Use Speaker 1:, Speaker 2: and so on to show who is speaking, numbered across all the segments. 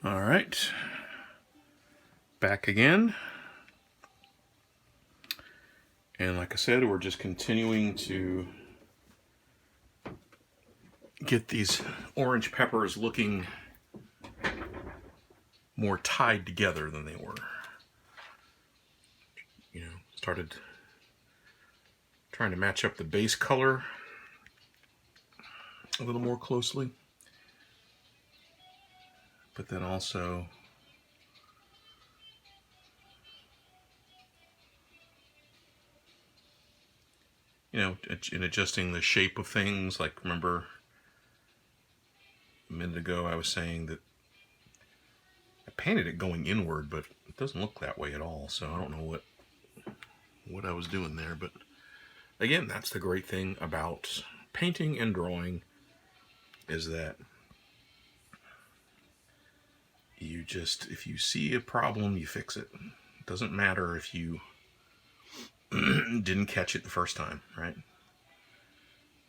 Speaker 1: All right, back again. And like I said, we're just continuing to get these orange peppers looking more tied together than they were. Started trying to match up the base color a little more closely. But then also in adjusting the shape of things. Like, remember a minute ago I was saying that I painted it going inward, but it doesn't look that way at all. So I don't know what I was doing there. But again, that's the great thing about painting and drawing, is that if you see a problem, you fix it. It doesn't matter if you didn't catch it the first time, right?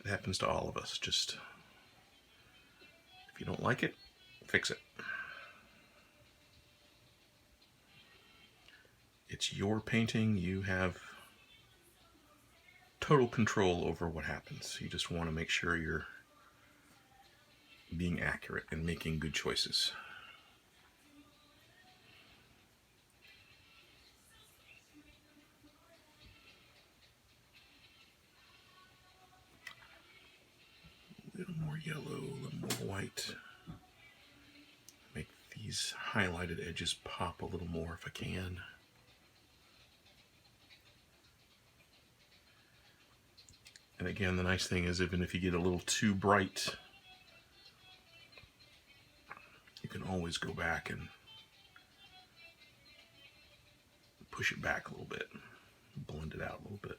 Speaker 1: It happens to all of us. Just, if you don't like it, fix it. It's your painting. You have total control over what happens. You just want to make sure you're being accurate and making good choices. A little more yellow, a little more white. Make these highlighted edges pop a little more if I can. And again, the nice thing is, even if you get a little too bright, you can always go back and push it back a little bit, blend it out a little bit.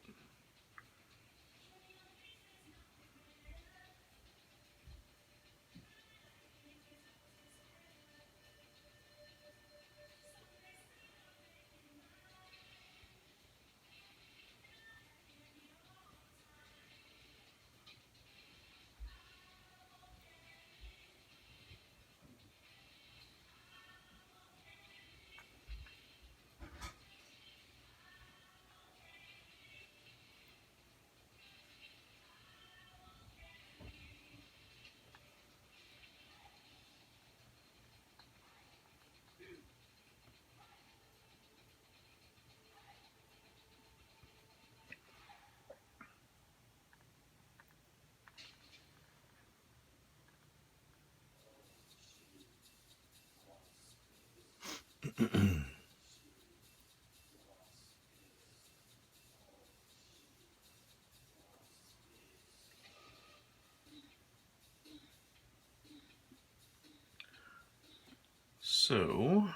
Speaker 1: So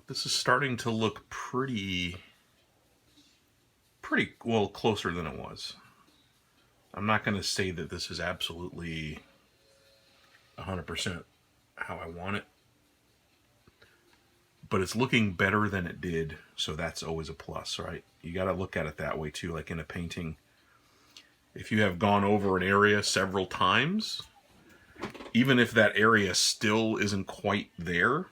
Speaker 1: this is starting to look pretty well closer than it was. I'm not going to say that this is absolutely 100% how I want it, but it's looking better than it did, so that's always a plus, right? You got to look at it that way too. Like in a painting, if you have gone over an area several times, even if that area still isn't quite there,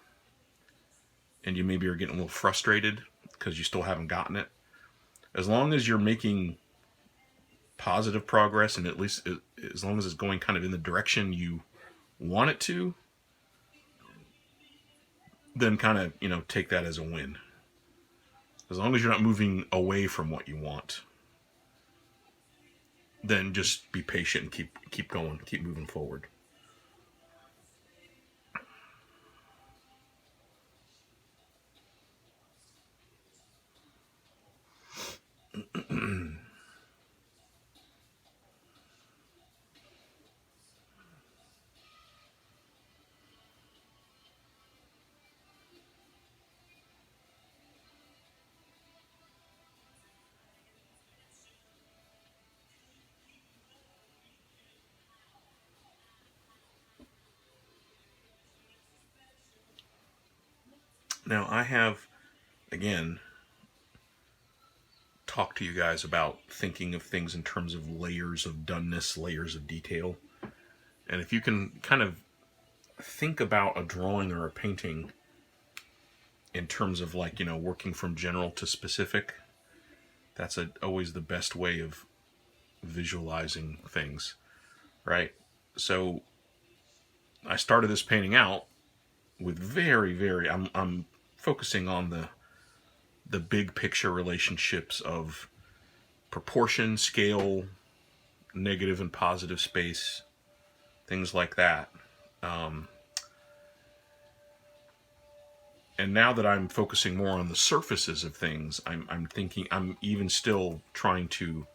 Speaker 1: and you maybe are getting a little frustrated because you still haven't gotten it, as long as you're making positive progress, and at least as long as it's going kind of in the direction you want it to, then kind of, take that as a win. As long as you're not moving away from what you want, then just be patient and keep going, keep moving forward. Now, I have, again, talked to you guys about thinking of things in terms of layers of doneness, layers of detail. And if you can kind of think about a drawing or a painting in terms of like, working from general to specific. That's always the best way of visualizing things, right? So I started this painting out with I'm focusing on the big picture relationships of proportion, scale, negative and positive space, things like that. And now that I'm focusing more on the surfaces of things, I'm thinking, I'm even still trying to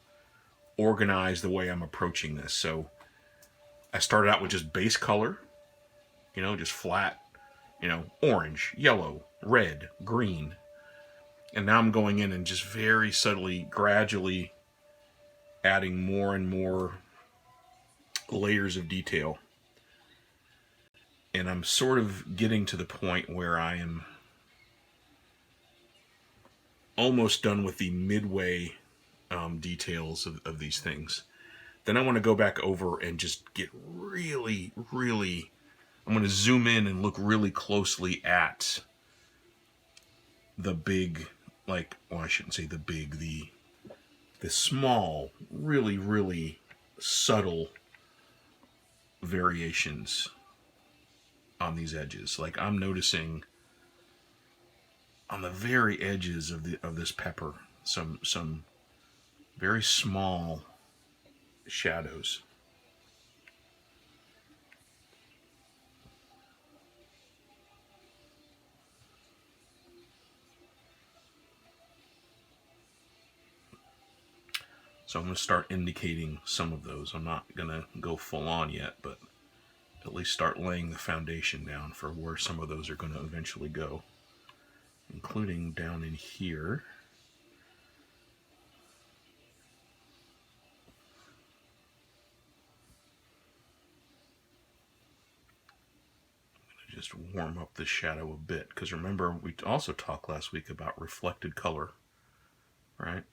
Speaker 1: organize the way I'm approaching this. So I started out with just base color, just flat, orange, yellow, red, green. And now I'm going in and just very subtly, gradually adding more and more layers of detail. And I'm sort of getting to the point where I am almost done with the midway details of these things. Then I want to go back over and just get really, really, I'm going to zoom in and look really closely at the big, I shouldn't say the big, the small, really, really subtle variations on these edges. Like I'm noticing on the very edges of this pepper some very small shadows. So I'm going to start indicating some of those. I'm not going to go full on yet, but at least start laying the foundation down for where some of those are going to eventually go, including down in here. I'm going to just warm up the shadow a bit, because remember we also talked last week about reflected color, right?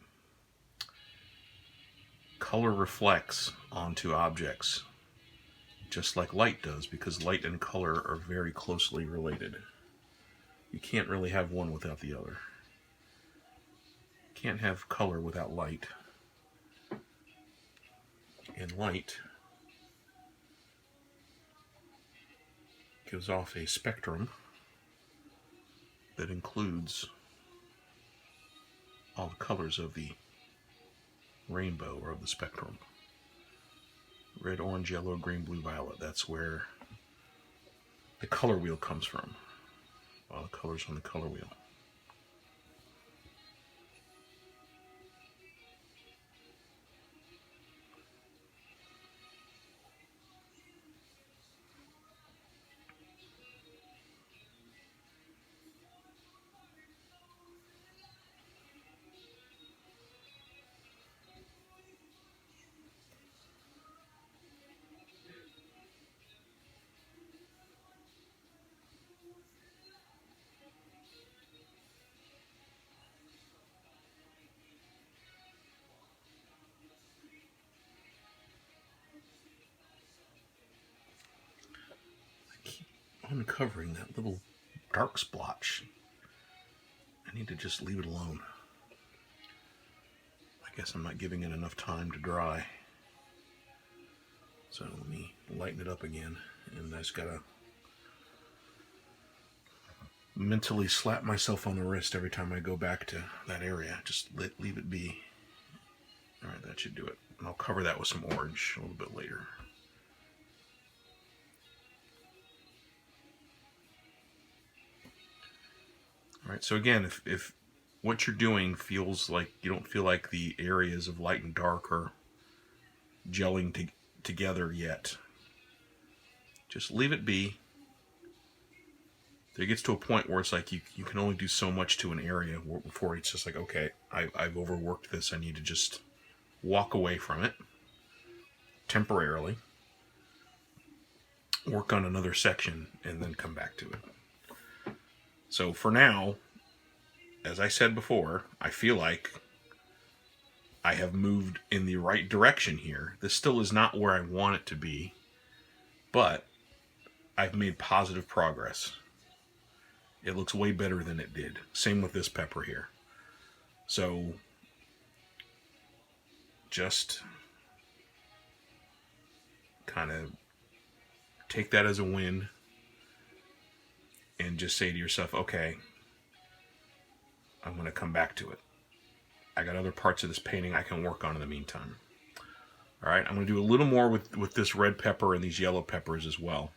Speaker 1: Color reflects onto objects just like light does, because light and color are very closely related. You can't really have one without the other. You can't have color without light. And light gives off a spectrum that includes all the colors of the rainbow, or of the spectrum. Red, orange, yellow, green, blue, violet. That's where the color wheel comes from. All the colors on the color wheel. Uncovering that little dark splotch. I need to just leave it alone. I guess I'm not giving it enough time to dry. So let me lighten it up again. And I just gotta mentally slap myself on the wrist every time I go back to that area. Just leave it be. Alright, that should do it. And I'll cover that with some orange a little bit later. Alright, so again, if what you're doing feels like you don't feel like the areas of light and dark are gelling together yet, just leave it be. It gets to a point where it's like you can only do so much to an area before it's just like, okay, I've overworked this. I need to just walk away from it temporarily, work on another section, and then come back to it. So for now, as I said before, I feel like I have moved in the right direction here. This still is not where I want it to be, but I've made positive progress. It looks way better than it did. Same with this pepper here. So just kind of take that as a win and just say to yourself, okay, I'm going to come back to it. I got other parts of this painting I can work on in the meantime. All right, I'm going to do a little more with this red pepper and these yellow peppers as well.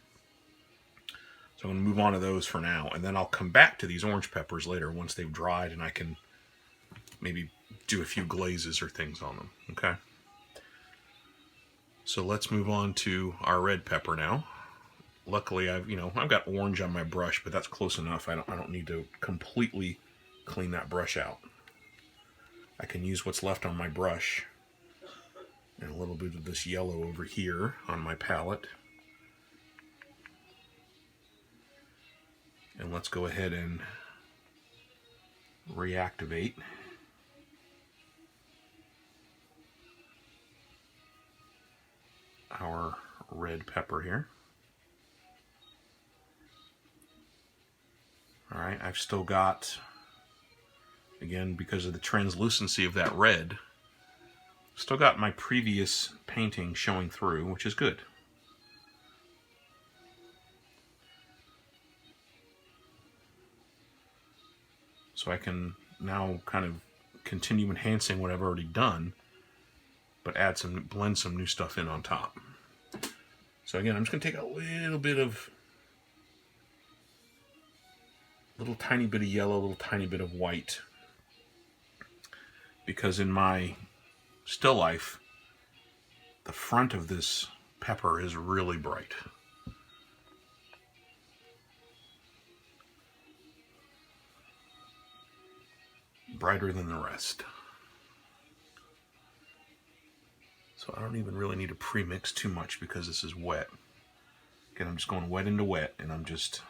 Speaker 1: So I'm going to move on to those for now, and then I'll come back to these orange peppers later once they've dried and I can maybe do a few glazes or things on them, okay? So let's move on to our red pepper now. Luckily, I've got orange on my brush, but that's close enough. I don't need to completely clean that brush out. I can use what's left on my brush and a little bit of this yellow over here on my palette. And let's go ahead and reactivate our red pepper here. All right, I've still got, again, because of the translucency of that red, still got my previous painting showing through, which is good. So I can now kind of continue enhancing what I've already done, but blend some new stuff in on top. So again, I'm just going to take a little tiny bit of yellow, a little tiny bit of white, because in my still life, the front of this pepper is really bright. Brighter than the rest. So I don't even really need to pre-mix too much because this is wet. Again, I'm just going wet into wet, and I'm just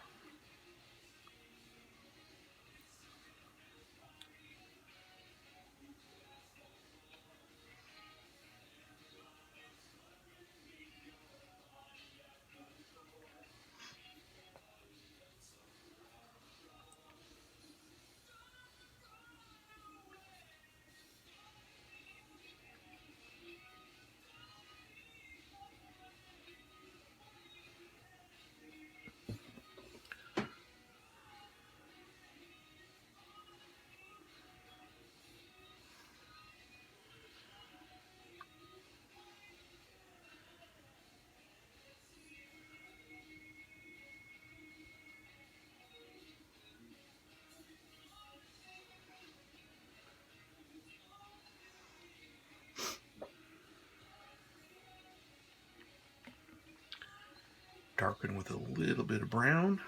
Speaker 1: darken with a little bit of brown.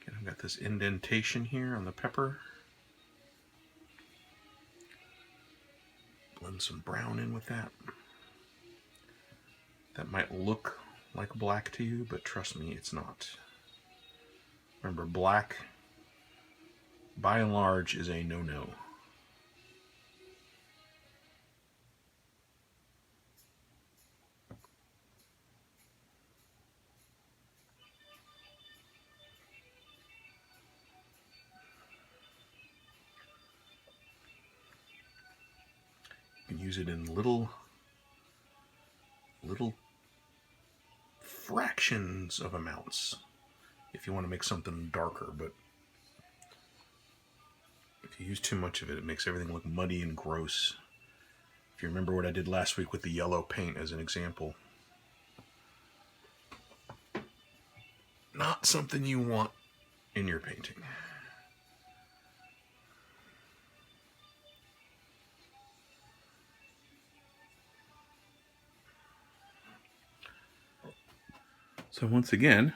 Speaker 1: Again, I've got this indentation here on the pepper. Blend some brown in with that. That might look like black to you, but trust me, it's not. Remember, black, by and large, is a no-no. You can use it in little fractions of amounts if you want to make something darker, but if you use too much of it, it makes everything look muddy and gross. If you remember what I did last week with the yellow paint as an example, not something you want in your painting. So once again,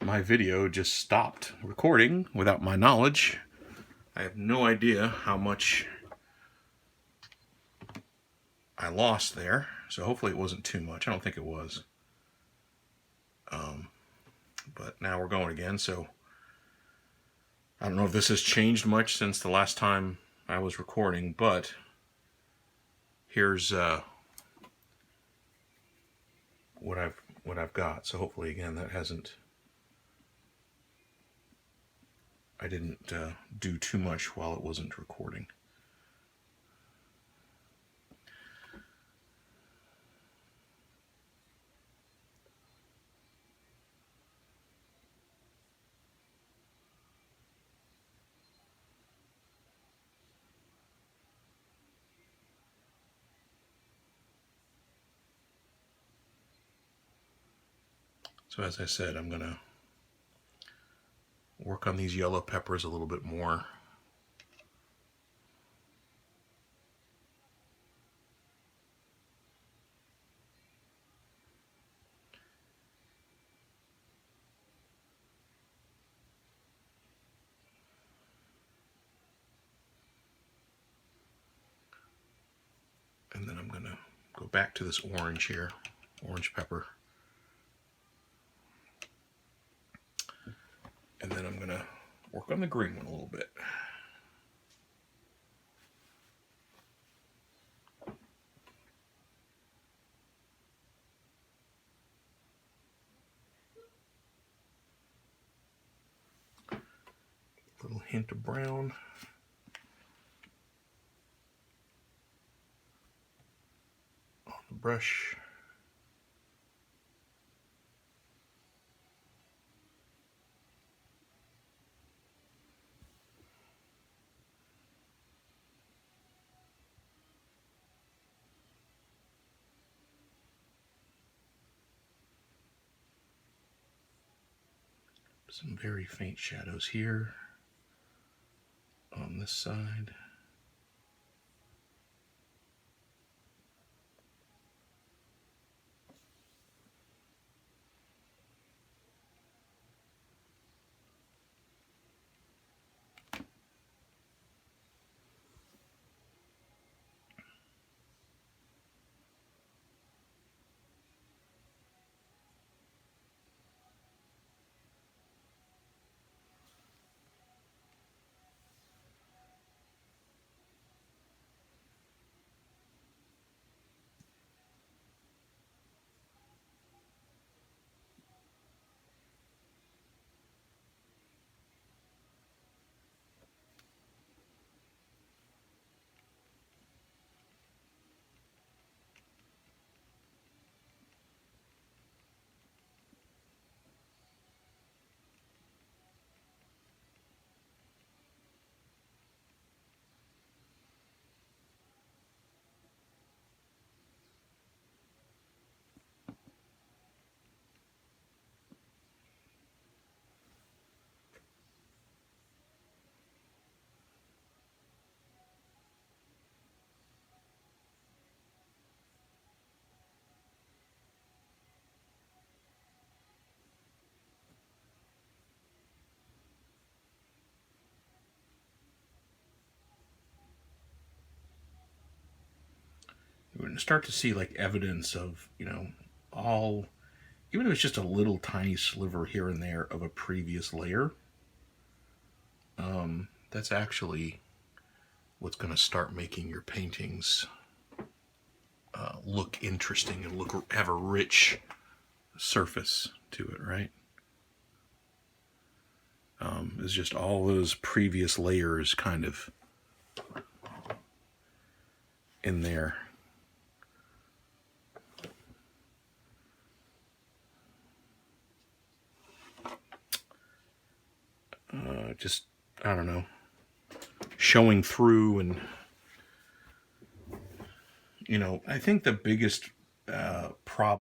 Speaker 1: my video just stopped recording without my knowledge. I have no idea how much I lost there, so hopefully it wasn't too much. I don't think it was. But now we're going again, so I don't know if this has changed much since the last time I was recording, but here's what I've got. So hopefully, again, that hasn't. I didn't do too much while it wasn't recording. So as I said, I'm going to work on these yellow peppers a little bit more. And then I'm going to go back to this orange here, orange pepper. And then I'm going to work on the green one a little bit. A little hint of brown. On the brush. Some very faint shadows here on this side. We're going to start to see like evidence of, all, even if it's just a little tiny sliver here and there of a previous layer. That's actually what's going to start making your paintings look interesting and have a rich surface to it, right? It's just all those previous layers kind of in there. Just, I don't know, showing through. And I think the biggest problem